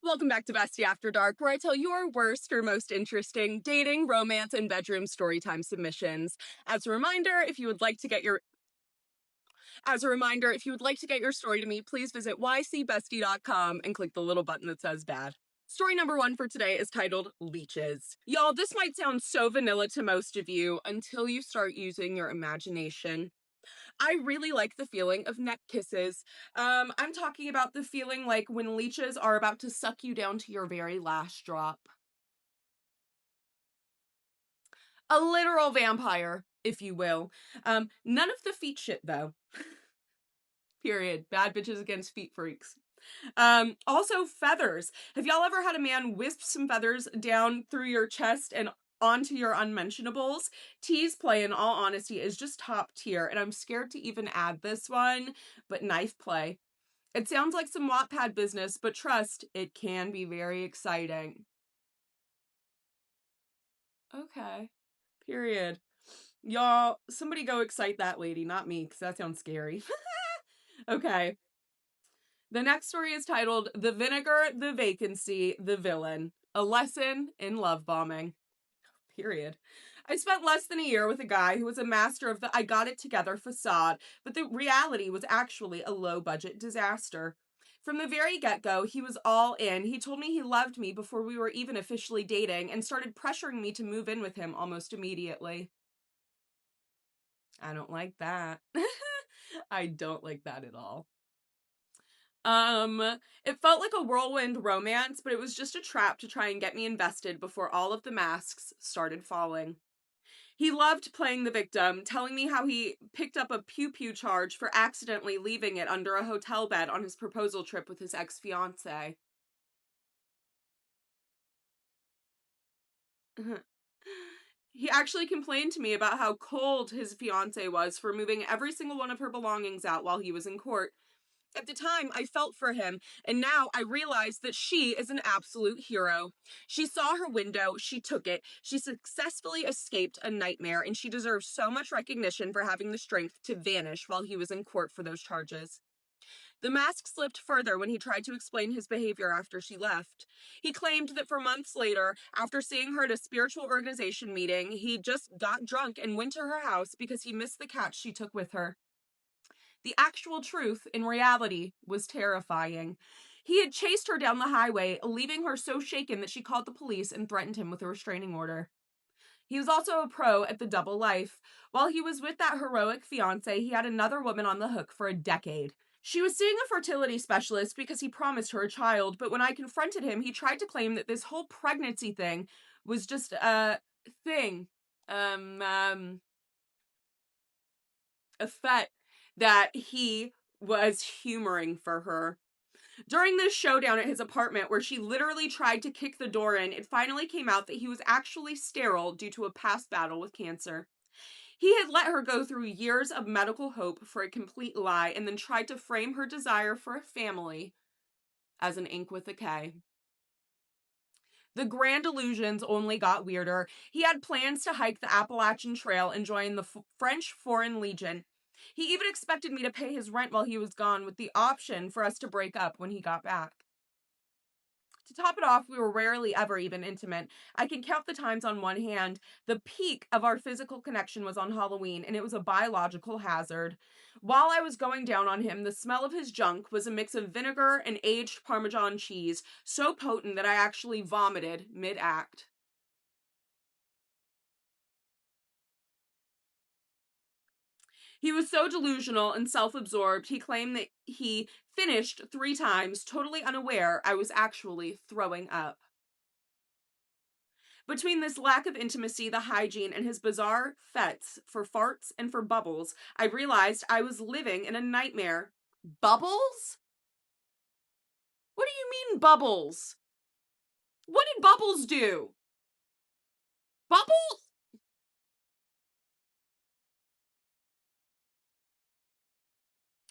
Welcome back to Bestie After Dark, where I tell your worst or most interesting dating, romance, and bedroom storytime submissions. As a reminder, if you would like to get your story to me, please visit ycbestie.com and click the little button that says bad. Story number 1 for today is titled Leeches. Y'all, this might sound so vanilla to most of you until you start using your imagination. I really like the feeling of neck kisses. I'm talking about the feeling like when leeches are about to suck you down to your very last drop. A literal vampire, if you will. None of the feet shit, though. Period. Bad bitches against feet freaks. Also feathers. Have y'all ever had a man wisp some feathers down through your chest and onto your unmentionables? Tease play, in all honesty, is just top tier, and I'm scared to even add this one, but knife play. It sounds like some Wattpad business, but trust, it can be very exciting. Okay. Period. Y'all, somebody go excite that lady, not me, because that sounds scary. Okay. The next story is titled The Vinegar, the Vacancy, the Villain. A Lesson in Love Bombing. Period. I spent less than a year with a guy who was a master of the I got it together facade, but the reality was actually a low-budget disaster. From the very get-go, he was all in. He told me he loved me before we were even officially dating and started pressuring me to move in with him almost immediately. I don't like that. I don't like that at all. It felt like a whirlwind romance, but it was just a trap to try and get me invested before all of the masks started falling. He loved playing the victim, telling me how he picked up a pew-pew charge for accidentally leaving it under a hotel bed on his proposal trip with his ex-fiancée. He actually complained to me about how cold his fiancée was for moving every single one of her belongings out while he was in court. At the time, I felt for him, and now I realize that she is an absolute hero. She saw her window, she took it, she successfully escaped a nightmare, and she deserves so much recognition for having the strength to vanish while he was in court for those charges. The mask slipped further when he tried to explain his behavior after she left. He claimed that for months later, after seeing her at a spiritual organization meeting, he just got drunk and went to her house because he missed the cat she took with her. The actual truth, in reality, was terrifying. He had chased her down the highway, leaving her so shaken that she called the police and threatened him with a restraining order. He was also a pro at the double life. While he was with that heroic fiancée, he had another woman on the hook for a decade. She was seeing a fertility specialist because he promised her a child, but when I confronted him, he tried to claim that this whole pregnancy thing was just a thing. A fet that he was humoring for her. During this showdown at his apartment, where she literally tried to kick the door in, it finally came out that he was actually sterile due to a past battle with cancer. He had let her go through years of medical hope for a complete lie and then tried to frame her desire for a family as an ink with a K. The grand illusions only got weirder. He had plans to hike the Appalachian Trail and join the French Foreign Legion. He even expected me to pay his rent while he was gone, with the option for us to break up when he got back. To top it off, we were rarely ever even intimate. I can count the times on one hand. The peak of our physical connection was on Halloween, and it was a biological hazard. While I was going down on him, the smell of his junk was a mix of vinegar and aged Parmesan cheese, so potent that I actually vomited mid-act. He was so delusional and self-absorbed, he claimed that he finished 3 times, totally unaware I was actually throwing up. Between this lack of intimacy, the hygiene, and his bizarre fets for farts and for bubbles, I realized I was living in a nightmare. Bubbles? What do you mean, bubbles? What did bubbles do? Bubbles?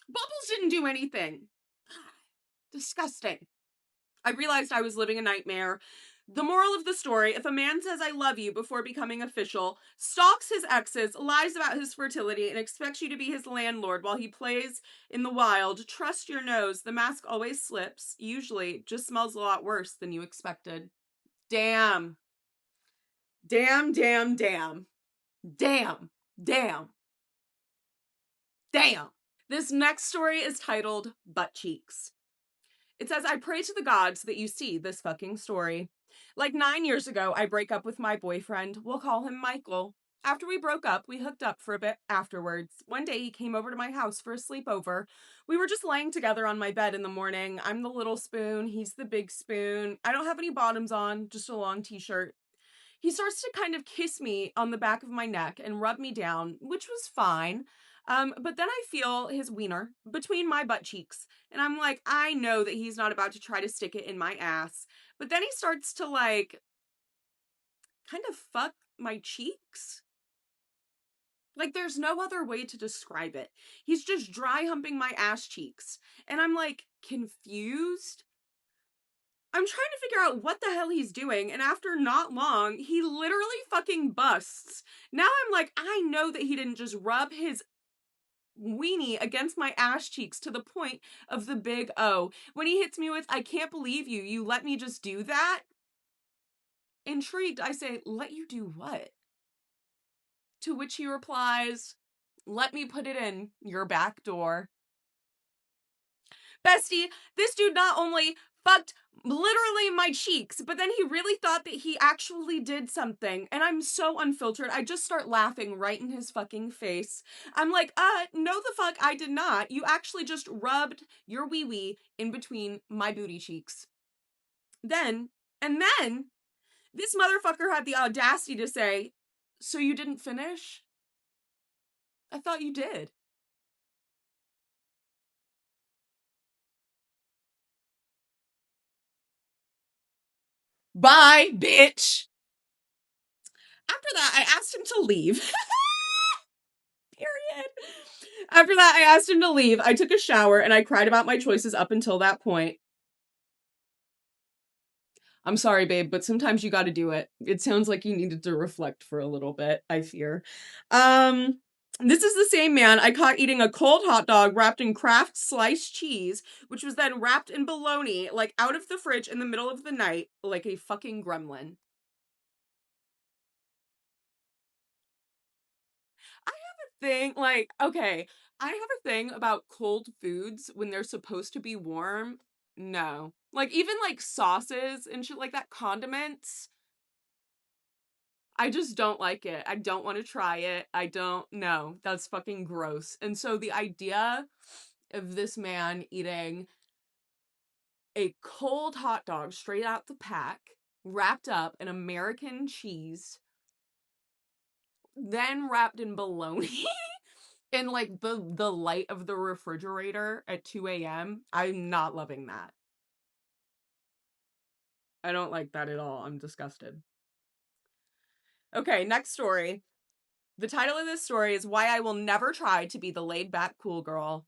Bubbles didn't do anything. Disgusting. I realized I was living a nightmare. The moral of the story, if a man says I love you before becoming official, stalks his exes, lies about his fertility, and expects you to be his landlord while he plays in the wild, trust your nose. The mask always slips. Usually just smells a lot worse than you expected. Damn. Damn, damn, damn. Damn. Damn. Damn. This next story is titled Butt Cheeks. It says, I pray to the gods that you see this fucking story. Like 9 years ago, I break up with my boyfriend. We'll call him Michael. After we broke up, we hooked up for a bit afterwards. One day, he came over to my house for a sleepover. We were just laying together on my bed in the morning. I'm the little spoon. He's the big spoon. I don't have any bottoms on, just a long t-shirt. He starts to kind of kiss me on the back of my neck and rub me down, which was fine. But then I feel his wiener between my butt cheeks. And I'm like, I know that he's not about to try to stick it in my ass. But then he starts to like kind of fuck my cheeks. Like there's no other way to describe it. He's just dry humping my ass cheeks. And I'm like confused. I'm trying to figure out what the hell he's doing, and after not long, he literally fucking busts. Now I'm like, I know that he didn't just rub his weenie against my ass cheeks to the point of the big O. When he hits me with, I can't believe you let me just do that? Intrigued, I say, let you do what? To which he replies, let me put it in your back door. Bestie, this dude not only fucked literally my cheeks, but then he really thought that he actually did something. And I'm so unfiltered. I just start laughing right in his fucking face. I'm like, no the fuck I did not. You actually just rubbed your wee-wee in between my booty cheeks. Then, this motherfucker had the audacity to say, so you didn't finish? I thought you did. Bye, bitch. After that, I asked him to leave. Period. After that, I asked him to leave. I took a shower and I cried about my choices up until that point. I'm sorry, babe, but sometimes you gotta do it. It sounds like you needed to reflect for a little bit, I fear. This is the same man I caught eating a cold hot dog wrapped in Kraft sliced cheese, which was then wrapped in bologna, like out of the fridge in the middle of the night, like a fucking gremlin. I have a thing, like, okay, I have a thing about cold foods when they're supposed to be warm. No. Like, even like sauces and shit like that, condiments, I just don't like it. I don't want to try it. I don't know. That's fucking gross. And so the idea of this man eating a cold hot dog straight out the pack, wrapped up in American cheese, then wrapped in bologna in like the light of the refrigerator at 2 a.m. I'm not loving that. I don't like that at all. I'm disgusted. Okay, next story. The title of this story is Why I Will Never Try to Be the Laid Back Cool Girl.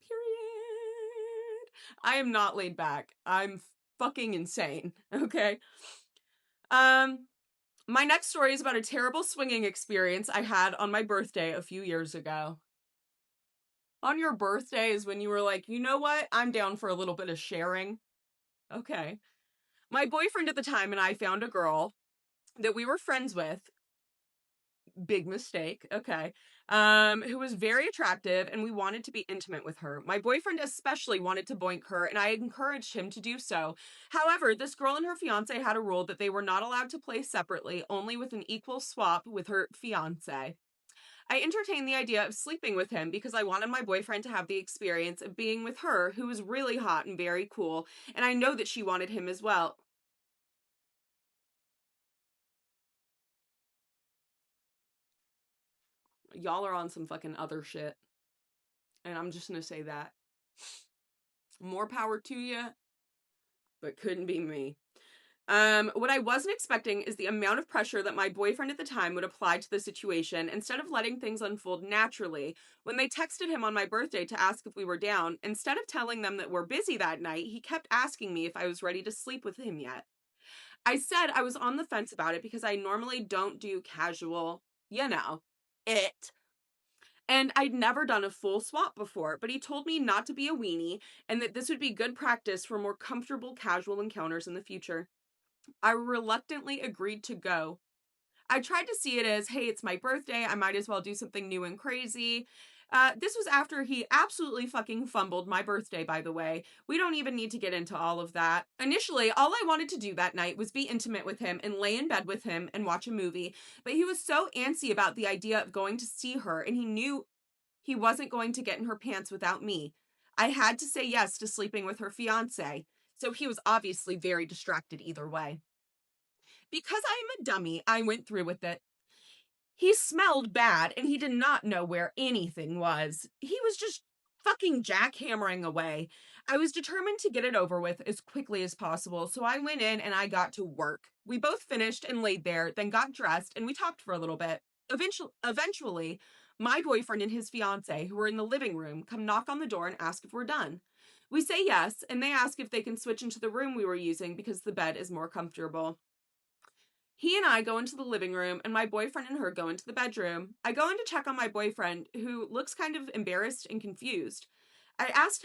Period. I am not laid back. I'm fucking insane. Okay. My next story is about a terrible swinging experience I had on my birthday a few years ago. On your birthday is when you were like, you know what? I'm down for a little bit of sharing. Okay. My boyfriend at the time and I found a girl that we were friends with. Big mistake. Okay. Who was very attractive and we wanted to be intimate with her. My boyfriend especially wanted to boink her and I encouraged him to do so. However, this girl and her fiance had a rule that they were not allowed to play separately, only with an equal swap with her fiance. I entertained the idea of sleeping with him because I wanted my boyfriend to have the experience of being with her, who was really hot and very cool, and I know that she wanted him as well. Y'all are on some fucking other shit. And I'm just gonna say that. More power to you, but couldn't be me. What I wasn't expecting is the amount of pressure that my boyfriend at the time would apply to the situation instead of letting things unfold naturally. When they texted him on my birthday to ask if we were down, instead of telling them that we're busy that night, he kept asking me if I was ready to sleep with him yet. I said I was on the fence about it because I normally don't do casual, you know, it. And I'd never done a full swap before, but he told me not to be a weenie and that this would be good practice for more comfortable casual encounters in the future. I reluctantly agreed to go. I tried to see it as, hey, it's my birthday. I might as well do something new and crazy. This was after he absolutely fucking fumbled my birthday, by the way. We don't even need to get into all of that. Initially, all I wanted to do that night was be intimate with him and lay in bed with him and watch a movie. But he was so antsy about the idea of going to see her, and he knew he wasn't going to get in her pants without me. I had to say yes to sleeping with her fiance. So he was obviously very distracted either way. Because I'm a dummy, I went through with it. He smelled bad and he did not know where anything was. He was just fucking jackhammering away. I was determined to get it over with as quickly as possible, so I went in and I got to work. We both finished and laid there, then got dressed and we talked for a little bit. Eventually, my boyfriend and his fiance, who were in the living room, come knock on the door and ask if we're done. We say yes, and they ask if they can switch into the room we were using because the bed is more comfortable. He and I go into the living room, and my boyfriend and her go into the bedroom. I go in to check on my boyfriend, who looks kind of embarrassed and confused. I ask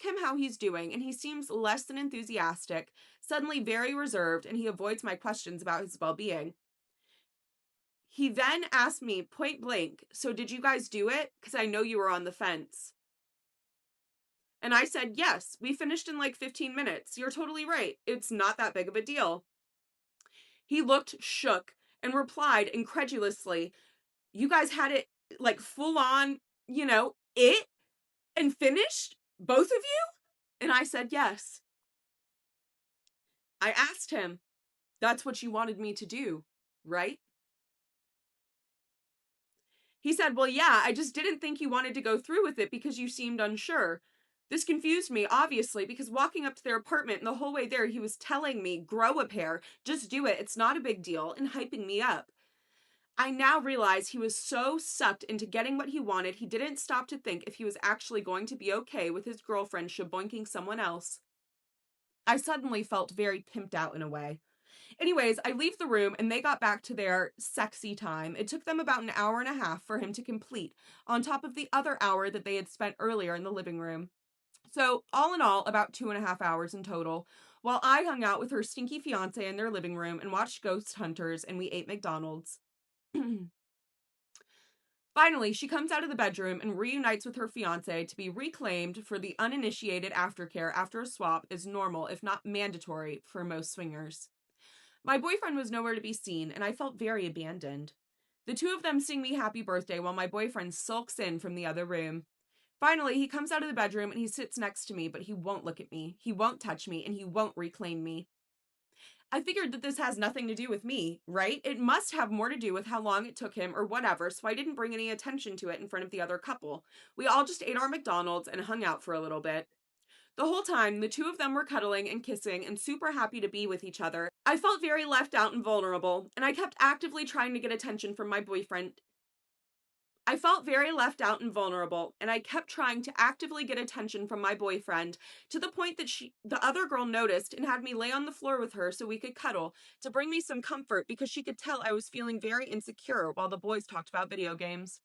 him how he's doing, and he seems less than enthusiastic, suddenly very reserved, and he avoids my questions about his well-being. He then asked me point blank, "So did you guys do it? Because I know you were on the fence." And I said, "Yes, we finished in like 15 minutes. You're totally right. It's not that big of a deal." He looked shook and replied incredulously, "You guys had it like full on, it and finished? Both of you?" And I said, "Yes." I asked him, "That's what you wanted me to do, right?" He said, "Well, yeah, I just didn't think you wanted to go through with it because you seemed unsure." This confused me, obviously, because walking up to their apartment and the whole way there, he was telling me, "Grow a pair, just do it, it's not a big deal," and hyping me up. I now realize he was so sucked into getting what he wanted, he didn't stop to think if he was actually going to be okay with his girlfriend shaboinking someone else. I suddenly felt very pimped out in a way. Anyways, I leave the room and they got back to their sexy time. It took them about an hour and a half for him to complete, on top of the other hour that they had spent earlier in the living room. So, all in all, about 2.5 hours in total, while I hung out with her stinky fiance in their living room and watched Ghost Hunters and we ate McDonald's. Finally, she comes out of the bedroom and reunites with her fiance to be reclaimed for the uninitiated aftercare after a swap is normal, if not mandatory, for most swingers. My boyfriend was nowhere to be seen, and I felt very abandoned. The two of them sing me happy birthday while my boyfriend sulks in from the other room. Finally, he comes out of the bedroom and he sits next to me, but he won't look at me, he won't touch me, and he won't reclaim me. I figured that this has nothing to do with me, right? It must have more to do with how long it took him or whatever, so I didn't bring any attention to it in front of the other couple. We all just ate our McDonald's and hung out for a little bit. The whole time, the two of them were cuddling and kissing and super happy to be with each other. I felt very left out and vulnerable, and I kept actively trying to get attention from my boyfriend. I felt very left out and vulnerable, and I kept trying to actively get attention from my boyfriend to the point that the other girl noticed and had me lay on the floor with her so we could cuddle to bring me some comfort because she could tell I was feeling very insecure while the boys talked about video games.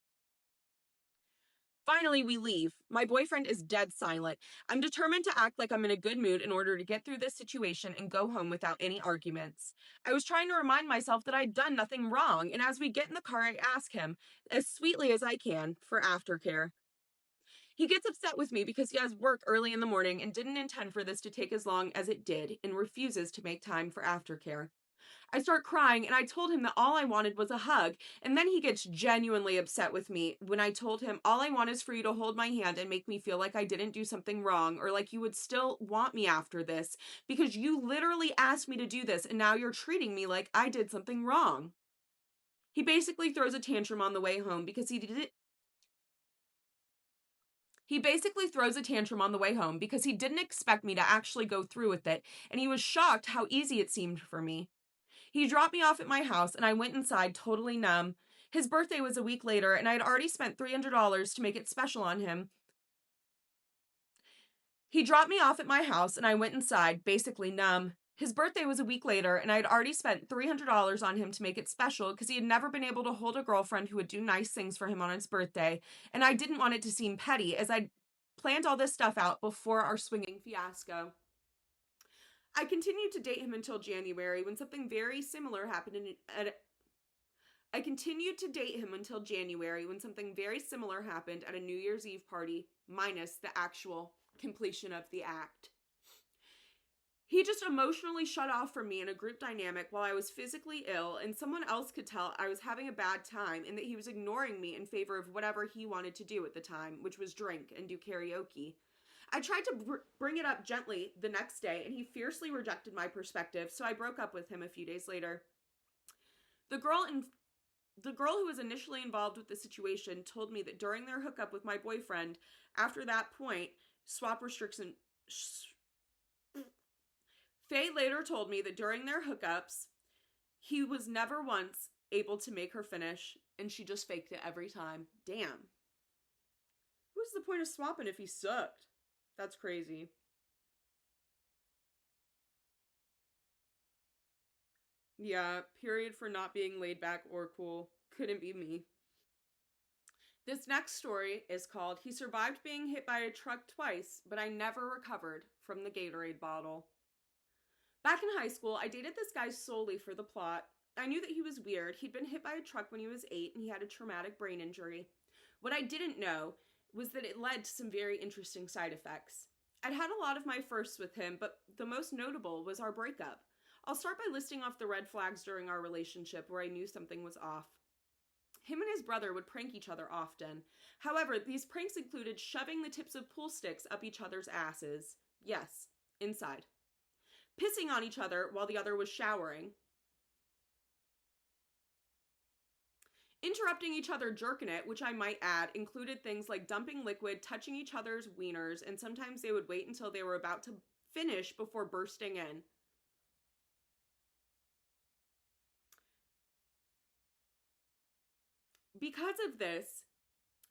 Finally, we leave. My boyfriend is dead silent. I'm determined to act like I'm in a good mood in order to get through this situation and go home without any arguments. I was trying to remind myself that I'd done nothing wrong, and as we get in the car, I ask him, as sweetly as I can, for aftercare. He gets upset with me because he has work early in the morning and didn't intend for this to take as long as it did and refuses to make time for aftercare. I start crying and I told him that all I wanted was a hug, and then he gets genuinely upset with me when I told him all I want is for you to hold my hand and make me feel like I didn't do something wrong or like you would still want me after this because you literally asked me to do this and now you're treating me like I did something wrong. He basically throws a tantrum on the way home because he basically throws a tantrum on the way home because he didn't expect me to actually go through with it, and he was shocked how easy it seemed for me. He dropped me off at my house, and I went inside totally numb. His birthday was a week later, and I had already spent $300 to make it special on him. He dropped me off at my house, and I went inside, basically numb. His birthday was a week later, and I had already spent $300 on him to make it special because he had never been able to hold a girlfriend who would do nice things for him on his birthday, and I didn't want it to seem petty as I'd planned all this stuff out before our swinging fiasco. I continued to date him until January when something very similar happened I continued to date him until January when something very similar happened at a New Year's Eve party, minus the actual completion of the act. He just emotionally shut off from me in a group dynamic while I was physically ill, and someone else could tell I was having a bad time and that he was ignoring me in favor of whatever he wanted to do at the time, which was drink and do karaoke. I tried to bring it up gently the next day, and he fiercely rejected my perspective, so I broke up with him a few days later. The girl who was initially involved with the situation told me that during their hookup with my boyfriend, after that point, swap restriction... Faye later told me that during their hookups, he was never once able to make her finish, and she just faked it every time. Damn. What's the point of swapping if he sucked? That's crazy. Yeah, period for not being laid back or cool. Couldn't be me. This next story is called He Survived Being Hit by a Truck Twice, but I Never Recovered from the Gatorade Bottle. Back in high school, I dated this guy solely for the plot. I knew that he was weird. He'd been hit by a truck when he was 8, and he had a traumatic brain injury. What I didn't know was that it led to some very interesting side effects. I'd had a lot of my firsts with him, but the most notable was our breakup. I'll start by listing off the red flags during our relationship where I knew something was off. Him and his brother would prank each other often. However, these pranks included shoving the tips of pool sticks up each other's asses. Yes, inside. Pissing on each other while the other was showering. Interrupting each other jerking it, which I might add, included things like dumping liquid, touching each other's wieners, and sometimes they would wait until they were about to finish before bursting in. Because of this,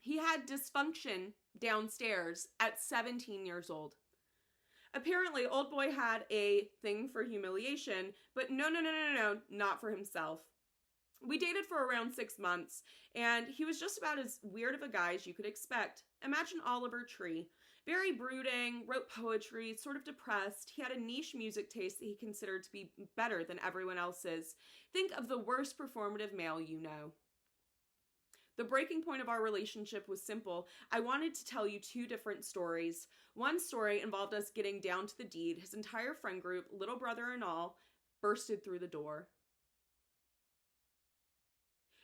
he had dysfunction downstairs at 17 years old. Apparently, old boy had a thing for humiliation, but no, not for himself. We dated for around 6 months, and he was just about as weird of a guy as you could expect. Imagine Oliver Tree. Very brooding, wrote poetry, sort of depressed. He had a niche music taste that he considered to be better than everyone else's. Think of the worst performative male you know. The breaking point of our relationship was simple. I wanted to tell you 2 different stories. One story involved us getting down to the deed. His entire friend group, little brother and all, bursted through the door.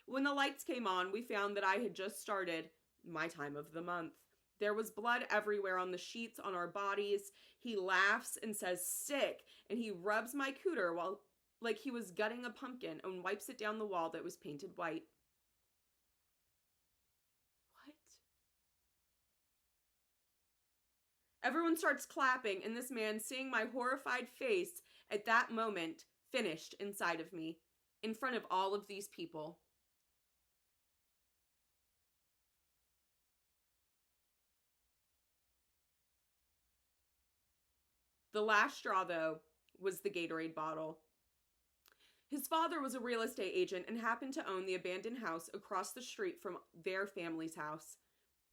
When the lights came on, we found that I had just started my time of the month. There was blood everywhere on the sheets, on our bodies. He laughs and says, "Sick," and he rubs my cooter like he was gutting a pumpkin and wipes it down the wall that was painted white. Everyone starts clapping, and this man, seeing my horrified face at that moment, finished inside of me, in front of all of these people. The last straw, though, was the Gatorade bottle. His father was a real estate agent and happened to own the abandoned house across the street from their family's house.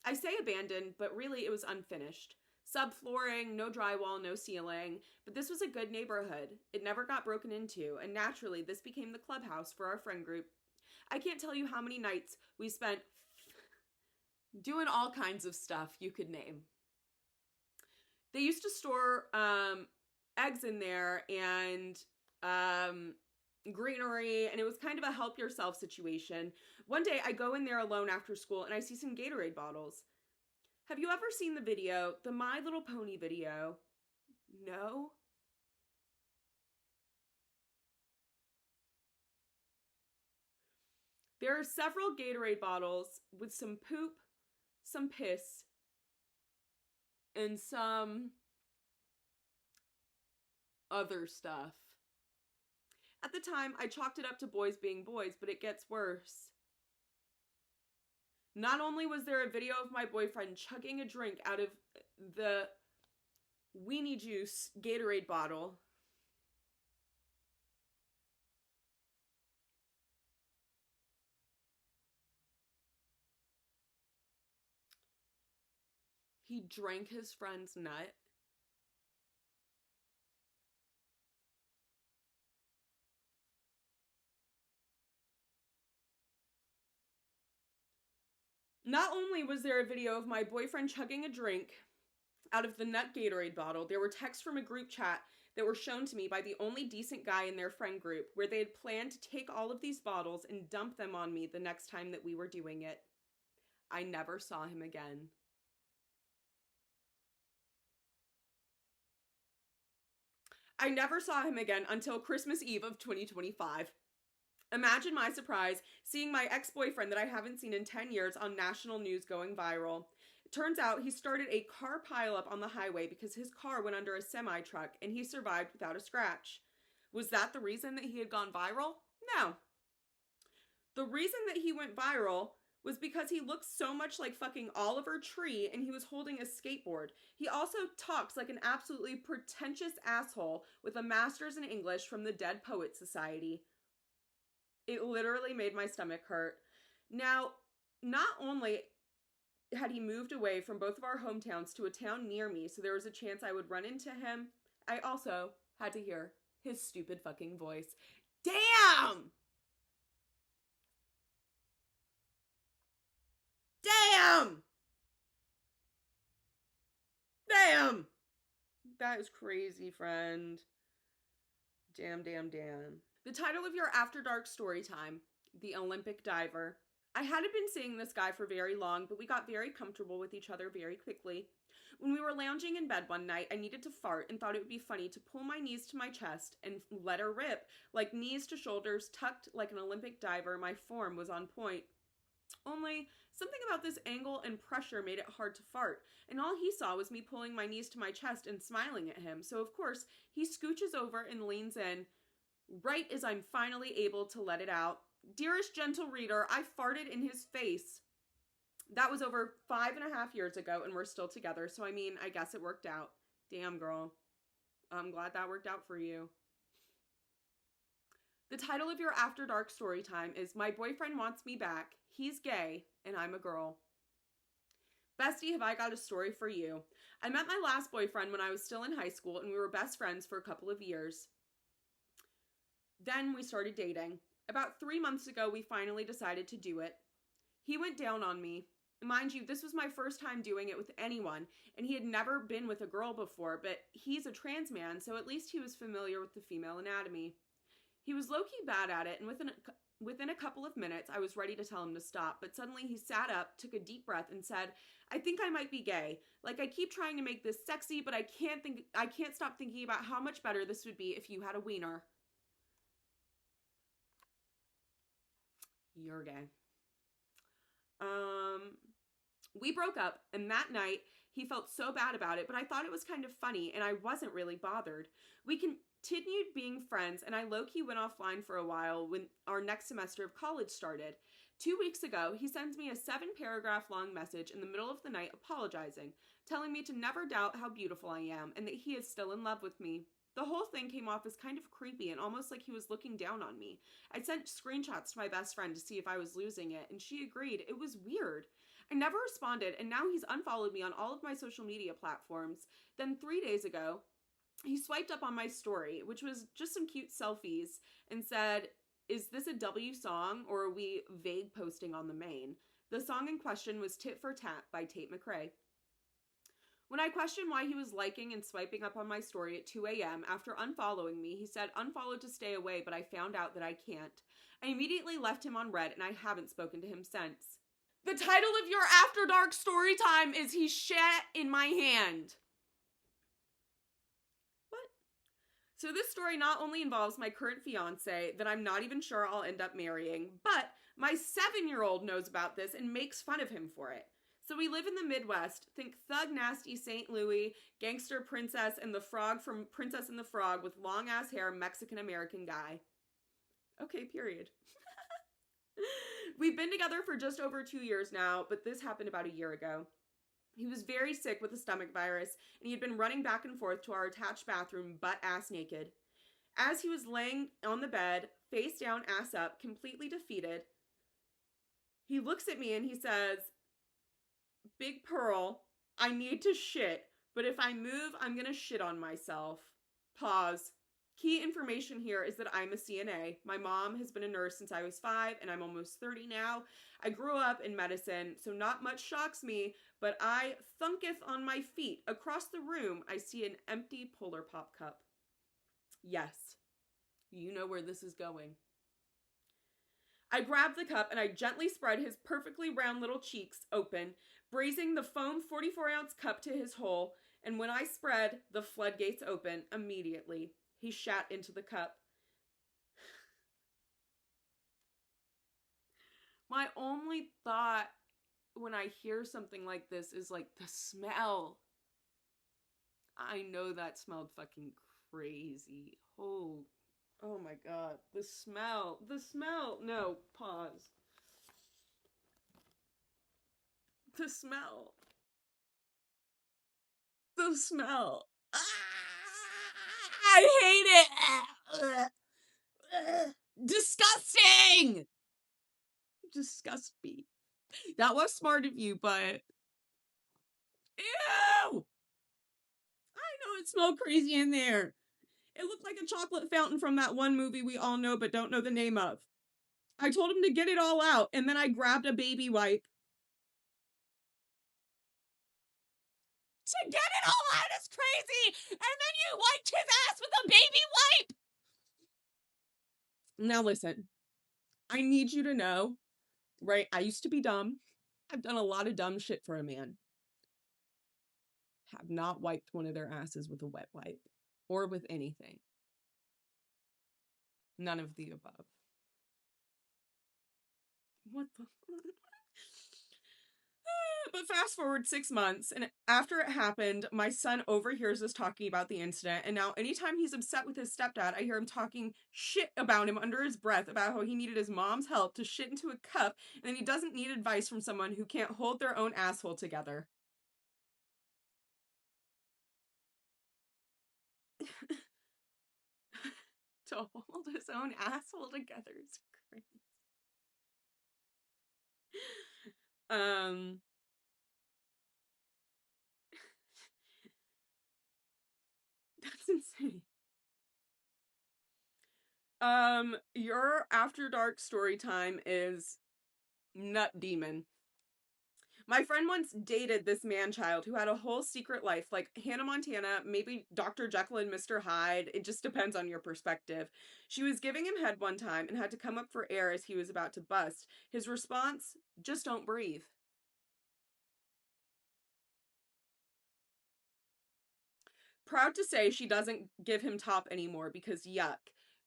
I say abandoned, but really it was unfinished. Subflooring, no drywall, no ceiling, but this was a good neighborhood. It never got broken into, and naturally this became the clubhouse for our friend group. I can't tell you how many nights we spent doing all kinds of stuff you could name. They used to store eggs in there and greenery, and it was kind of a help yourself situation. One day I go in there alone after school and I see some Gatorade bottles. Have you ever seen the video, the My Little Pony video? No? There are several Gatorade bottles with some poop, some piss, and some other stuff. At the time, I chalked it up to boys being boys, but it gets worse. Not only was there a video of my boyfriend chugging a drink out of the weenie juice Gatorade bottle, He drank his friend's nut. Not only was there a video of my boyfriend chugging a drink out of the nut Gatorade bottle, there were texts from a group chat that were shown to me by the only decent guy in their friend group where they had planned to take all of these bottles and dump them on me the next time that we were doing it. I never saw him again. I never saw him again until Christmas Eve of 2025. Imagine my surprise seeing my ex-boyfriend that I haven't seen in 10 years on national news going viral. It turns out he started a car pileup on the highway because his car went under a semi-truck and he survived without a scratch. Was that the reason that he had gone viral? No. The reason that he went viral was because he looks so much like fucking Oliver Tree and he was holding a skateboard. He also talks like an absolutely pretentious asshole with a master's in English from the Dead Poets Society. It literally made my stomach hurt. Now, not only had he moved away from both of our hometowns to a town near me, so there was a chance I would run into him, I also had to hear his stupid fucking voice. Damn! Damn! Damn! That is crazy, friend. Damn, damn, damn. The title of your After Dark story time, The Olympic Diver. I hadn't been seeing this guy for very long, but we got very comfortable with each other very quickly. When we were lounging in bed one night, I needed to fart and thought it would be funny to pull my knees to my chest and let her rip. Like knees to shoulders, tucked like an Olympic diver, my form was on point. Only, something about this angle and pressure made it hard to fart, and all he saw was me pulling my knees to my chest and smiling at him, so of course, he scooches over and leans in, right as I'm finally able to let it out. Dearest gentle reader, I farted in his face. That was over 5.5 years ago, and we're still together, so I mean, I guess it worked out. Damn, girl. I'm glad that worked out for you. The title of your After Dark story time is My Boyfriend Wants Me Back. He's gay, and I'm a girl. Bestie, have I got a story for you. I met my last boyfriend when I was still in high school, and we were best friends for a couple of years. Then we started dating. About 3 months ago, we finally decided to do it. He went down on me. Mind you, this was my first time doing it with anyone, and he had never been with a girl before, but he's a trans man, so at least he was familiar with the female anatomy. He was low-key bad at it, and within a couple of minutes, I was ready to tell him to stop, but suddenly he sat up, took a deep breath, and said, I think I might be gay. Like, I keep trying to make this sexy, but I can't stop thinking about how much better this would be if you had a wiener. You're gay. We broke up, and that night, he felt so bad about it, but I thought it was kind of funny, and I wasn't really bothered. We continued being friends, and I low-key went offline for a while when our next semester of college started. 2 weeks ago, he sends me a 7-paragraph long message in the middle of the night apologizing, telling me to never doubt how beautiful I am, and that he is still in love with me. The whole thing came off as kind of creepy and almost like he was looking down on me. I sent screenshots to my best friend to see if I was losing it, and she agreed. It was weird. I never responded, and now he's unfollowed me on all of my social media platforms. Then 3 days ago, he swiped up on my story, which was just some cute selfies, and said, is this a W song, or are we vague posting on the main? The song in question was Tit for Tat by Tate McRae. When I questioned why he was liking and swiping up on my story at 2 a.m. after unfollowing me, he said unfollow to stay away, but I found out that I can't. I immediately left him on red, and I haven't spoken to him since. The title of your After Dark story time is He Shat in My Hand. What? So this story not only involves my current fiance that I'm not even sure I'll end up marrying, but my 7-year-old knows about this and makes fun of him for it. So we live in the Midwest. Think Thug Nasty St. Louis, Gangster Princess, and the Frog from Princess and the Frog with long-ass hair Mexican-American guy. Okay, period. We've been together for just over 2 years now, but this happened about a year ago. He was very sick with a stomach virus, and he had been running back and forth to our attached bathroom butt-ass naked. As he was laying on the bed, face down, ass up, completely defeated, he looks at me and he says, Big Pearl, I need to shit, but if I move, I'm gonna shit on myself. Pause. Key information here is that I'm a CNA. My mom has been a nurse since I was 5, and I'm almost 30 now. I grew up in medicine, so not much shocks me, but I thunketh on my feet. Across the room, I see an empty Polar Pop cup. Yes, you know where this is going. I grab the cup and I gently spread his perfectly round little cheeks open, brazing the foam 44-ounce cup to his hole, and when I spread, the floodgates open immediately. He shat into the cup. My only thought when I hear something like this is like the smell. I know that smelled fucking crazy. Oh my god. The smell. The smell. No, pause. The smell. The smell. Ah, I hate it. Disgusting. Disgust me. That was smart of you, but ew. I know it smelled crazy in there. It looked like a chocolate fountain from that one movie we all know but don't know the name of. I told him to get it all out, and then I grabbed a baby wipe. To get it all out is crazy! And then you wiped his ass with a baby wipe! Now listen, I need you to know, right? I used to be dumb. I've done a lot of dumb shit for a man. Have not wiped one of their asses with a wet wipe. Or with anything. None of the above. What the fuck? But fast forward 6 months, and after it happened, my son overhears us talking about the incident, and now anytime he's upset with his stepdad, I hear him talking shit about him under his breath about how he needed his mom's help to shit into a cup, and then he doesn't need advice from someone who can't hold their own asshole together. To hold his own asshole together is crazy. Um, that's insane. Your After Dark story time is Nut Demon. My friend once dated this man-child who had a whole secret life, like Hannah Montana, maybe Dr. Jekyll and Mr. Hyde. It just depends on your perspective. She was giving him head one time and had to come up for air as he was about to bust. His response, just don't breathe. Proud to say she doesn't give him top anymore because yuck.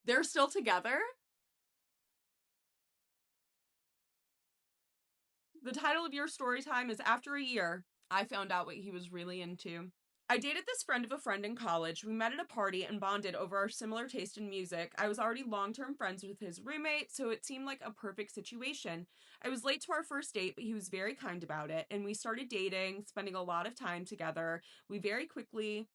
They're still together? The title of your story time is After a Year, I found out what he was really into. I dated this friend of a friend in college. We met at a party and bonded over our similar taste in music. I was already long-term friends with his roommate, so it seemed like a perfect situation. I was late to our first date, but he was very kind about it, and we started dating, spending a lot of time together. We very quickly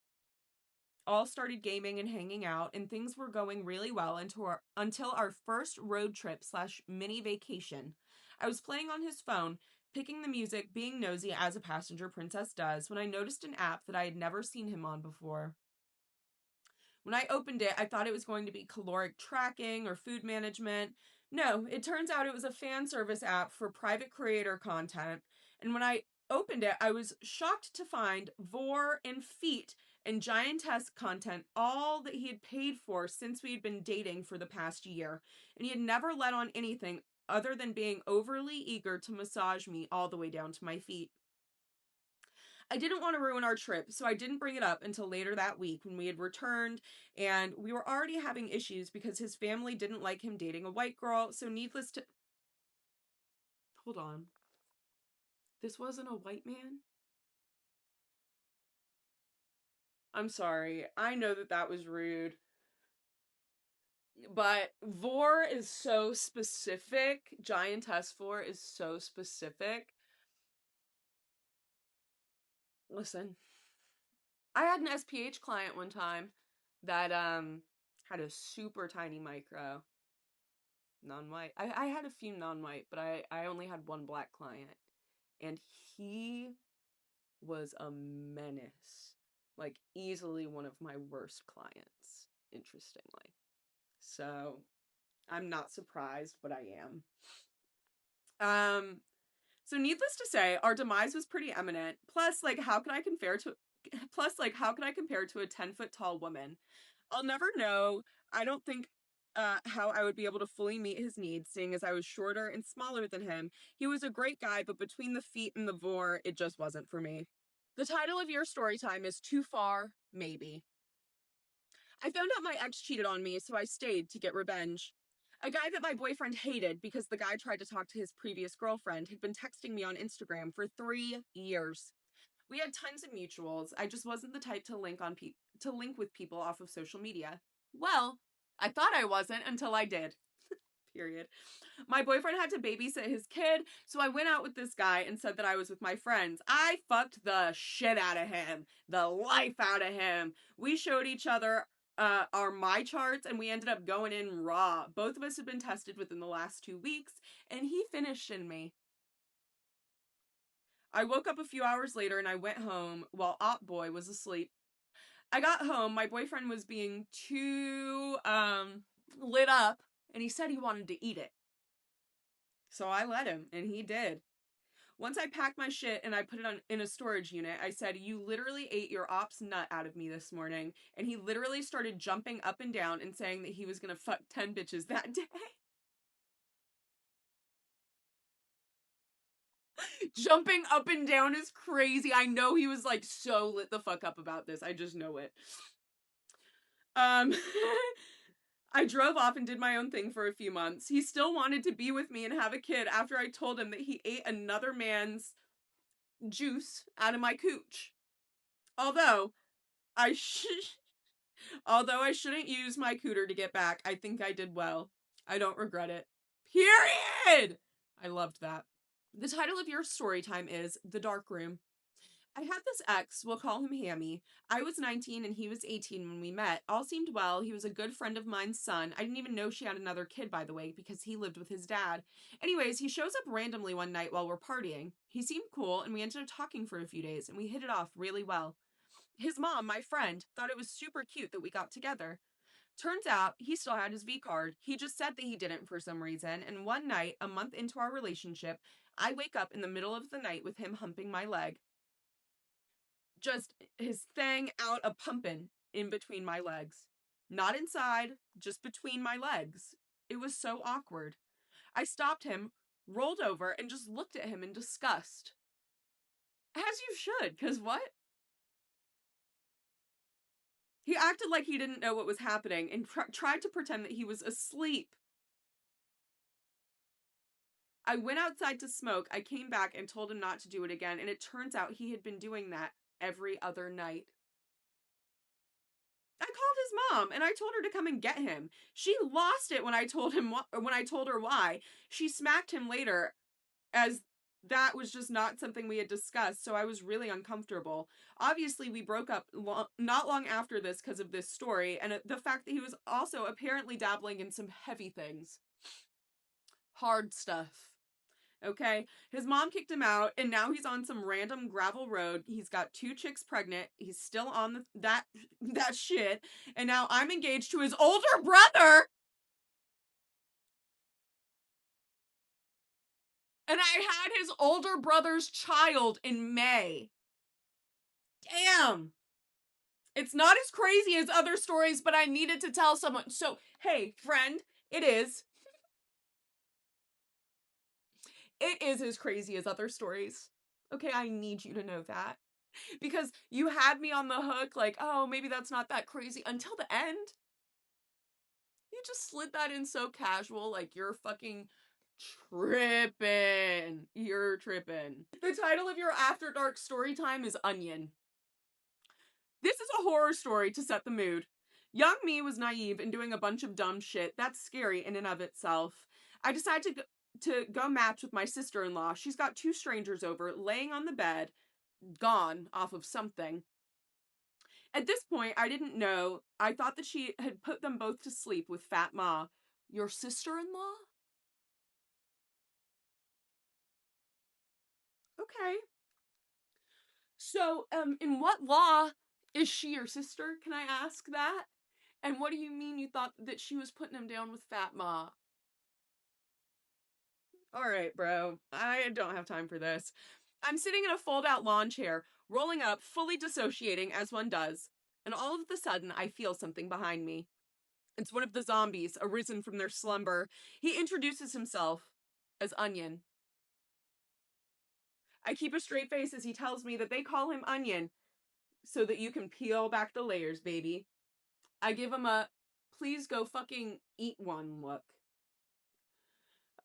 all started gaming and hanging out, and things were going really well until our first road trip slash mini vacation. I was playing on his phone, picking the music, being nosy as a passenger princess does, when I noticed an app that I had never seen him on before. When I opened it, I thought it was going to be caloric tracking or food management. No, it turns out it was a fan service app for private creator content. And when I opened it, I was shocked to find vor and feet and giantess content, all that he had paid for since we had been dating for the past year. And he had never let on anything other than being overly eager to massage me all the way down to my feet. I didn't want to ruin our trip, so I didn't bring it up until later that week when we had returned, and we were already having issues because his family didn't like him dating a white girl, so needless to... Hold on. This wasn't a white man? I'm sorry. I know that that was rude. But vor is so specific. Giantess vor is so specific. Listen, I had an SPH client one time that had a super tiny micro. Non-white. I had a few non-white, but I only had one black client. And he was a menace. Like, easily one of my worst clients, interestingly. So, I'm not surprised, but I am. So needless to say, our demise was pretty imminent. How can I compare to a 10-foot tall woman? I'll never know. I don't think how I would be able to fully meet his needs, seeing as I was shorter and smaller than him. He was a great guy, but between the feet and the vor, it just wasn't for me. The title of your story time is Too Far, Maybe. I found out my ex cheated on me, so I stayed to get revenge. A guy that my boyfriend hated because the guy tried to talk to his previous girlfriend had been texting me on Instagram for 3 years. We had tons of mutuals. I just wasn't the type to link with people off of social media. Well, I thought I wasn't until I did. Period. My boyfriend had to babysit his kid, so I went out with this guy and said that I was with my friends. I fucked the shit out of him, the life out of him. We showed each other our my charts and we ended up going in raw. Both of us had been tested within the last 2 weeks, and he finished in me. I woke up a few hours later and I went home while Op Boy was asleep. I got home, my boyfriend was being too lit up, and he said he wanted to eat it. So I let him, and he did. Once I packed my shit and I put it in a storage unit, I said, "You literally ate your op's nut out of me this morning." And he literally started jumping up and down and saying that he was gonna fuck 10 bitches that day. Jumping up and down is crazy. I know he was like so lit the fuck up about this. I just know it. Um, I drove off and did my own thing for a few months. He still wanted to be with me and have a kid after I told him that he ate another man's juice out of my cooch. Although I although I shouldn't use my cooter to get back, I think I did well. I don't regret it. Period! I loved that. The title of your story time is The Dark Room. I had this ex, we'll call him Hammy. I was 19 and he was 18 when we met. All seemed well. He was a good friend of mine's son. I didn't even know she had another kid, by the way, because he lived with his dad. Anyways, he shows up randomly one night while we're partying. He seemed cool and we ended up talking for a few days and we hit it off really well. His mom, my friend, thought it was super cute that we got together. Turns out he still had his V card. He just said that he didn't for some reason, and one night, a month into our relationship, I wake up in the middle of the night with him humping my leg. Just his thing out a pumping in between my legs. Not inside, just between my legs. It was so awkward. I stopped him, rolled over, and just looked at him in disgust. As you should, because what? He acted like he didn't know what was happening and tried to pretend that he was asleep. I went outside to smoke. I came back and told him not to do it again, and it turns out he had been doing that every other night. I called his mom and I told her to come and get him. She lost it when I told her why. She smacked him later, as that was just not something we had discussed, so I was really uncomfortable. Obviously, we broke up not long after this because of this story and the fact that he was also apparently dabbling in some heavy things. Hard stuff. Okay, his mom kicked him out, and now he's on some random gravel road. He's got 2 chicks pregnant. He's still on that shit, and now I'm engaged to his older brother. And I had his older brother's child in May. Damn. It's not as crazy as other stories, but I needed to tell someone. So, hey, friend, it is. It is as crazy as other stories. Okay, I need you to know that. Because you had me on the hook, like, oh, maybe that's not that crazy until the end. You just slid that in so casual, like you're fucking tripping. You're tripping. The title of your After Dark story time is Onion. This is a horror story to set the mood. Young me was naive and doing a bunch of dumb shit. That's scary in and of itself. I decided to go match with my sister-in-law. She's got 2 strangers over, laying on the bed, gone off of something. At this point, I didn't know. I thought that she had put them both to sleep with Fat Ma. Your sister-in-law? Okay. So, in what law is she your sister? Can I ask that? And what do you mean you thought that she was putting him down with Fat Ma? All right, bro. I don't have time for this. I'm sitting in a fold out lawn chair, rolling up, fully dissociating as one does. And all of a sudden, I feel something behind me. It's one of the zombies arisen from their slumber. He introduces himself as Onion. I keep a straight face as he tells me that they call him Onion so that you can peel back the layers, baby. I give him a please go fucking eat one look.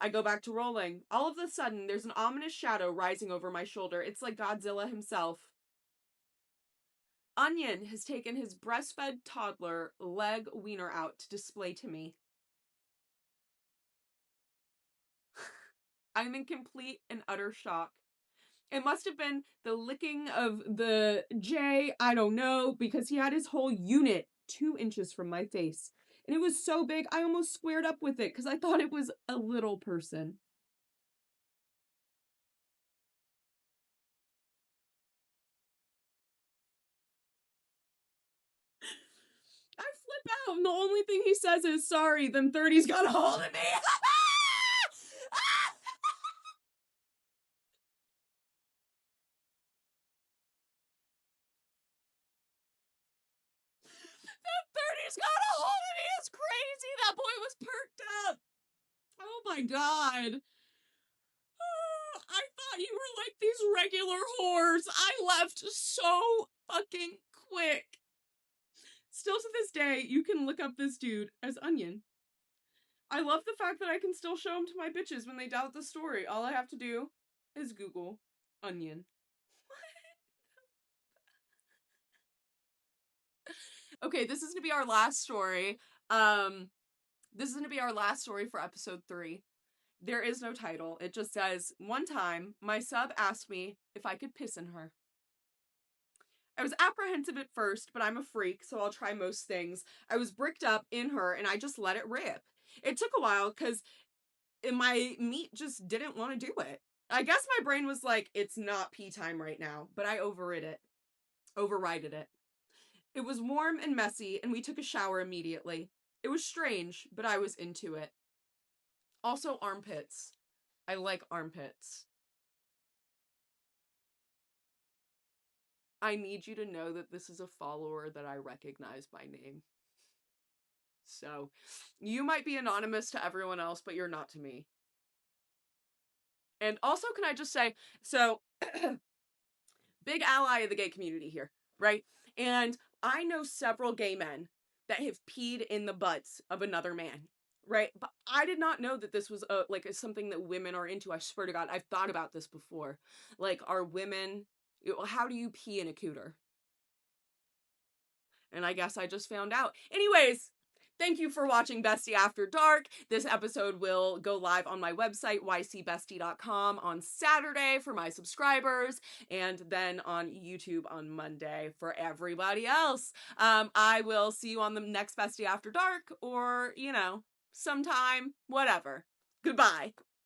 I go back to rolling. All of a sudden, there's an ominous shadow rising over my shoulder. It's like Godzilla himself. Onion has taken his breastfed toddler leg wiener out to display to me. I'm in complete and utter shock. It must have been the licking of the J, I don't know, because he had his whole unit 2 inches from my face. And it was so big, I almost squared up with it because I thought it was a little person. I flip out, and the only thing he says is, sorry, them 30s got a hold of me. Them 30s got a hold of me. It's crazy. That boy was perked up. Oh my god. I thought you were like these regular whores. I left so fucking quick. Still to this day, you can look up this dude as Onion. I love the fact that I can still show him to my bitches when they doubt the story. All I have to do is Google Onion. Okay, this is gonna be our last story. This is gonna be our last story for episode 3. There is no title. It just says, one time, my sub asked me if I could piss in her. I was apprehensive at first, but I'm a freak, so I'll try most things. I was bricked up in her, and I just let it rip. It took a while, because my meat just didn't want to do it. I guess my brain was like, it's not pee time right now, but I overrided it. It was warm and messy, and we took a shower immediately. It was strange, but I was into it. Also, armpits. I like armpits. I need you to know that this is a follower that I recognize by name. So, you might be anonymous to everyone else, but you're not to me. And also, can I just say, so, big ally of the gay community here, right? And I know several gay men that have peed in the butts of another man, right? But I did not know that this was something that women are into. I swear to God, I've thought about this before. Like, are women, how do you pee in a cooter? And I guess I just found out. Anyways, thank you for watching Bestie After Dark. This episode will go live on my website, ycbestie.com, on Saturday for my subscribers, and then on YouTube on Monday for everybody else. I will see you on the next Bestie After Dark, or, sometime, whatever. Goodbye.